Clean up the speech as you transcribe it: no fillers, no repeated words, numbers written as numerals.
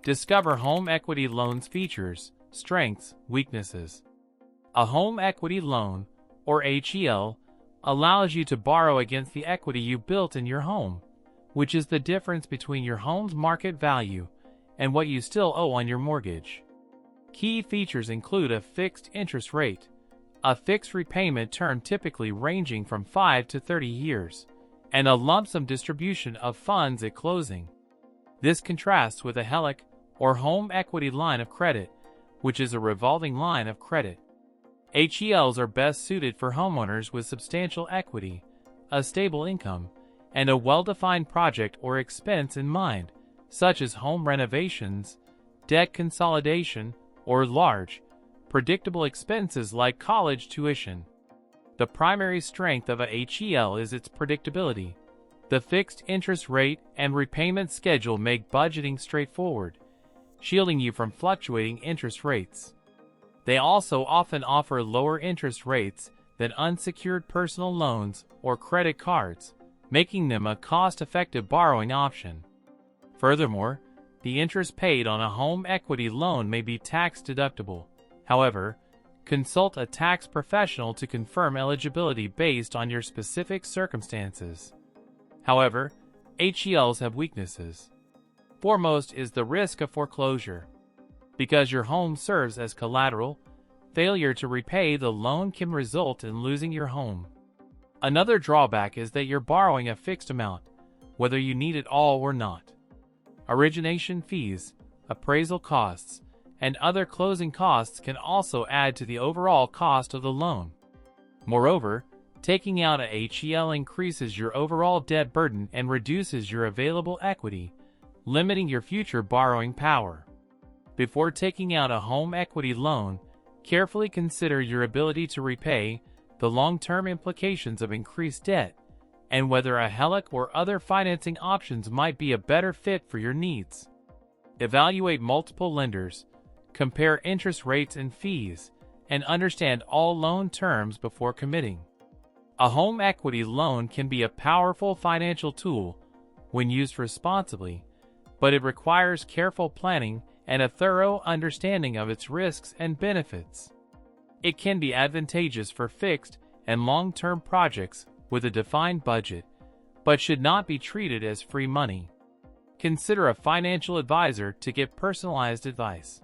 Discover home equity loans features, strengths, weaknesses. A home equity loan, or HEL, allows you to borrow against the equity you built in your home, which is the difference between your home's market value and what you still owe on your mortgage. Key features include a fixed interest rate, a fixed repayment term typically ranging from 5 to 30 years, and a lump sum distribution of funds at closing. This contrasts with a HELOC, or home equity line of credit, which is a revolving line of credit. HELs are best suited for homeowners with substantial equity, a stable income, and a well-defined project or expense in mind, such as home renovations, debt consolidation, or large, predictable expenses like college tuition. The primary strength of a HEL is its predictability. The fixed interest rate and repayment schedule make budgeting straightforward, shielding you from fluctuating interest rates. They also often offer lower interest rates than unsecured personal loans or credit cards, making them a cost-effective borrowing option. Furthermore, the interest paid on a home equity loan may be tax-deductible. However, consult a tax professional to confirm eligibility based on your specific circumstances. However, HELs have weaknesses. Foremost is the risk of foreclosure. Because your home serves as collateral, failure to repay the loan can result in losing your home. Another drawback is that you're borrowing a fixed amount, whether you need it all or not. Origination fees, appraisal costs, and other closing costs can also add to the overall cost of the loan. Moreover, taking out a HEL increases your overall debt burden and reduces your available equity, limiting your future borrowing power. Before taking out a home equity loan, carefully consider your ability to repay, the long-term implications of increased debt, and whether a HELOC or other financing options might be a better fit for your needs. Evaluate multiple lenders, compare interest rates and fees, and understand all loan terms before committing. A home equity loan can be a powerful financial tool when used responsibly, but it requires careful planning and a thorough understanding of its risks and benefits. It can be advantageous for fixed and long-term projects with a defined budget, but should not be treated as free money. Consider a financial advisor to get personalized advice.